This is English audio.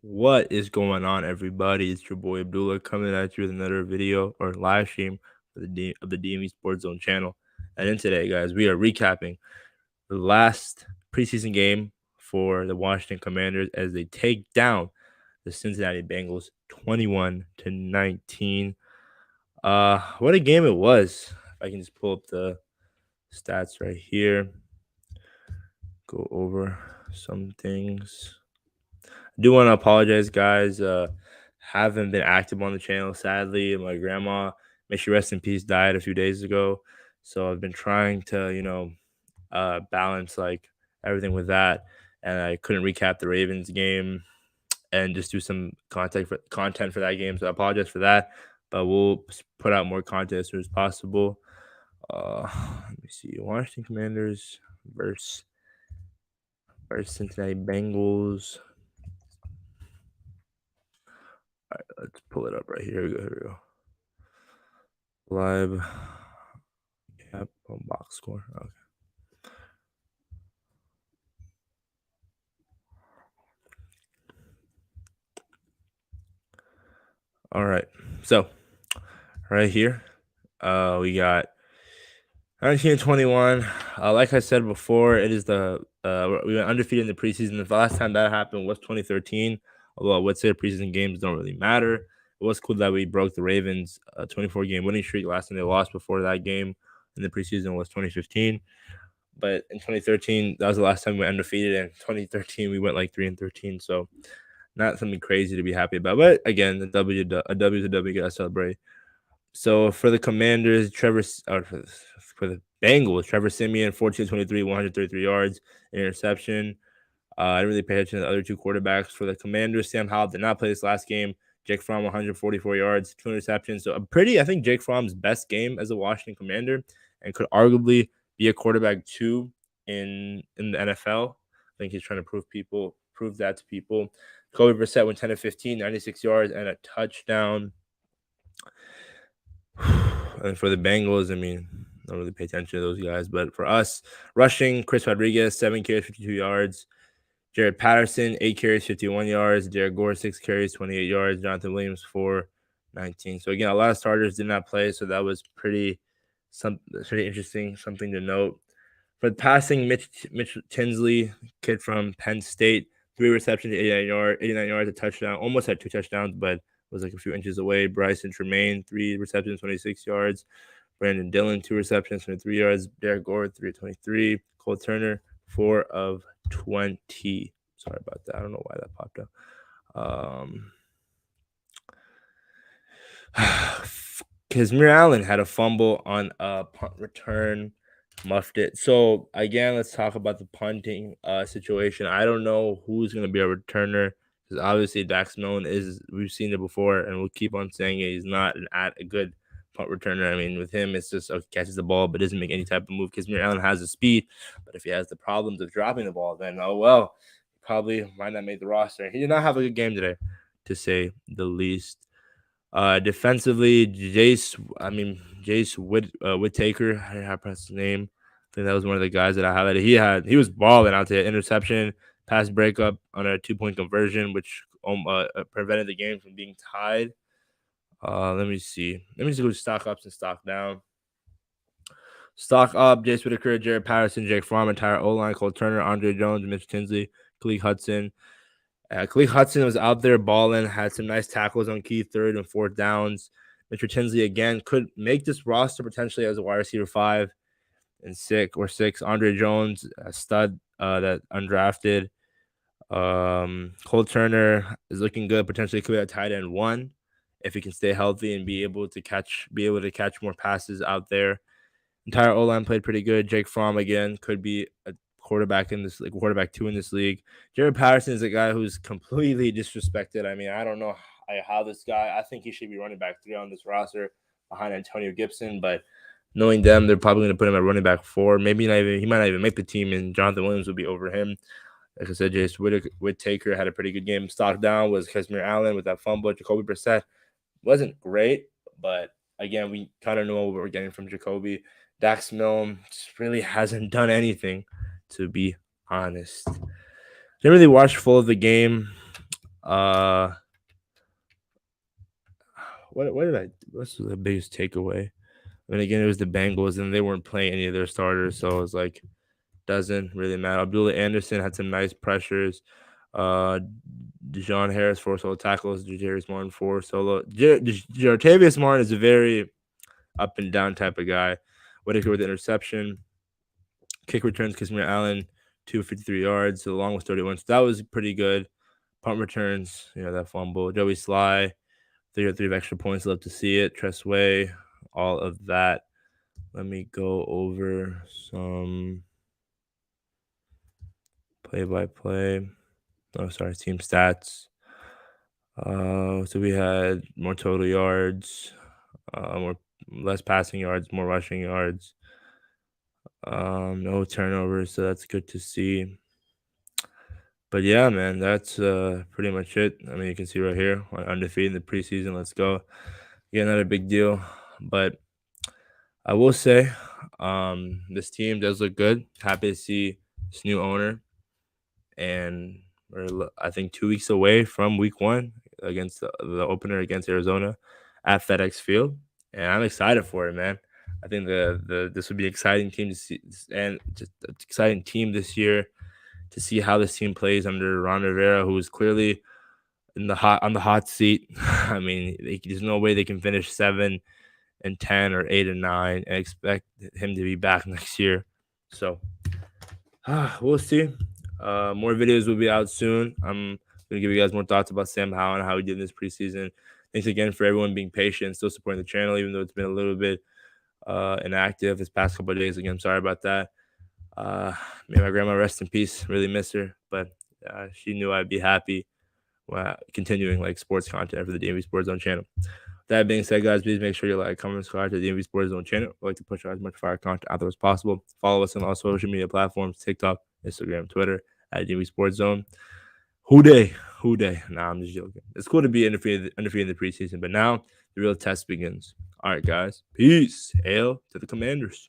What is going on, everybody? It's your boy Abdullah coming at you with another video or live stream for the DMVSportsZone channel. And in today, guys, we are recapping the last preseason game for the Washington Commanders as they take down the Cincinnati Bengals 21-19. What a game it was. If I can just pull up the stats right here, go over some things. I do want to apologize, guys. Haven't been active on the channel, sadly. My grandma, may she rest in peace, died a few days ago. So I've been trying to, balance like everything with that. And I couldn't recap the Ravens game and just do some content for that game. So I apologize for that. But we'll put out more content as soon as possible. Let me see. Washington Commanders versus Cincinnati Bengals. All right, let's pull it up right here. Here we go. Live cap on box score. Okay. All right. So right here, we got 19-21. Like I said before, it is we went undefeated in the preseason. The last time that happened was 2013. Although I would say preseason games don't really matter. It was cool that we broke the Ravens' 24-game winning streak. Last time they lost before that game in the preseason was 2015. But in 2013, that was the last time we went undefeated. And 2013, we went like 3-13. So not something crazy to be happy about. But again, a W is a W. Gotta celebrate. So for the Commanders, for the Bengals, Trevor Siemian, 14-23, 133 yards, interception. I didn't really pay attention to the other two quarterbacks. For the Commanders, Sam Howell did not play this last game. Jake Fromm, 144 yards, 2 interceptions. So I think Jake Fromm's best game as a Washington Commander and could arguably be a quarterback 2 in the NFL. I think he's trying to prove that to people. Kobe Brissett went 10-15, 96 yards, and a touchdown. And for the Bengals, I mean, I don't really pay attention to those guys. But for us, rushing, Chris Rodriguez, 7 carries, 52 yards. Jared Patterson, 8 carries, 51 yards. Derek Gore, 6 carries, 28 yards. Jonathan Williams, 4, 19. So, again, a lot of starters did not play, so that was pretty interesting, something to note. For the passing, Mitch Tinsley, kid from Penn State, 3 receptions, 89 yards, a touchdown. Almost had 2 touchdowns, but was like a few inches away. Bryson Tremaine, 3 receptions, 26 yards. Brandon Dillon, 2 receptions, 23 yards. Derek Gore, 3-23. Cole Turner, 4 of 20. Sorry about that. I don't know why that popped up. Kazmir Allen had a fumble on a punt return, muffed it. So again, let's talk about the punting situation. I don't know who's going to be a returner because obviously Dax Milne we've seen it before, and we'll keep on saying it. He's not a good punt returner. I mean, with him, it's just catches the ball but doesn't make any type of move. Kazmir Allen has the speed, but if he has the problems of dropping the ball, then probably might not make the roster. He did not have a good game today, to say the least. Defensively, Jace Whittaker, I didn't have to pronounce his name. I think that was one of the guys that I highlighted. He was balling out there. Interception, pass breakup on a 2-point conversion, which prevented the game from being tied. Let me see. Let me just go to stock ups and stock down. Stock up, Jace Whittaker, Jared Patterson, Jake Fromm, entire O-line, Cole Turner, Andre Jones, Mitch Tinsley, Khalil Hudson. Khalil Hudson was out there balling, had some nice tackles on key 3rd and 4th downs. Mr. Tinsley, again, could make this roster potentially as a wide receiver 5 and 6. Andre Jones, a stud that undrafted. Cole Turner is looking good. Potentially could be a tight end 1 if he can stay healthy and be able to catch more passes out there. Entire O-line played pretty good. Jake Fromm, again, could be a quarterback 2 in this league. Jared Patterson is a guy who's completely disrespected. I mean, I don't know how this guy, I think he should be running back 3 on this roster behind Antonio Gibson, but knowing them, they're probably going to put him at running back 4. Maybe he might not even make the team, and Jonathan Williams will be over him. Like I said, Jace Whittaker had a pretty good game. Stock down was Kazmir Allen with that fumble. Jacoby Brissett wasn't great, but again, we kind of know what we're getting from Jacoby. Dax Milne just really hasn't done anything, to be honest. Didn't really watch full of the game. Uh, what's the biggest takeaway? And again, it was the Bengals, and they weren't playing any of their starters, so it was like doesn't really matter. Abdullah Anderson had some nice pressures. Uh, Dejon Harris 4 solo tackles. Jarius Martin 4 solo. Jartavius Martin is a very up and down type of guy. Whitaker with the interception. Kick returns, Kismir Allen 253 yards, along with 31. So that was pretty good. Punt returns, that fumble. Joey Sly, 3 of extra points. Love to see it. Tress Way, all of that. Let me go over some play-by-play. Oh, sorry, team stats. So we had more total yards, less passing yards, more rushing yards. No turnovers, so that's good to see. But yeah, man, that's pretty much it. I mean, you can see right here, undefeated in the preseason. Let's go. Yeah, another big deal. But I will say, this team does look good. Happy to see this new owner, and we're I think 2 weeks away from week 1 against the opener against Arizona at FedEx Field, and I'm excited for it, man. I think the this would be an exciting team to see, and just an exciting team this year to see how this team plays under Ron Rivera, who is clearly on the hot seat. I mean, there's no way they can finish 7-10 or 8-9 and expect him to be back next year. So we'll see. More videos will be out soon. I'm gonna give you guys more thoughts about Sam Howell and how he did in this preseason. Thanks again for everyone being patient and still supporting the channel, even though it's been a little bit inactive this past couple of days. Again, I'm sorry about that. May my grandma rest in peace. Really miss her, but she knew I'd be happy continuing like sports content for the DMV Sports Zone channel. That being said, guys, please make sure you like, comment, subscribe to the DMV Sports Zone channel. We like to push out as much fire content out there as possible. Follow us on all social media platforms: TikTok, Instagram, Twitter at DMV Sports Zone. Who day? Nah, I'm just joking. It's cool to be undefeated in the preseason, but now the real test begins. All right, guys. Peace. Hail to the Commanders.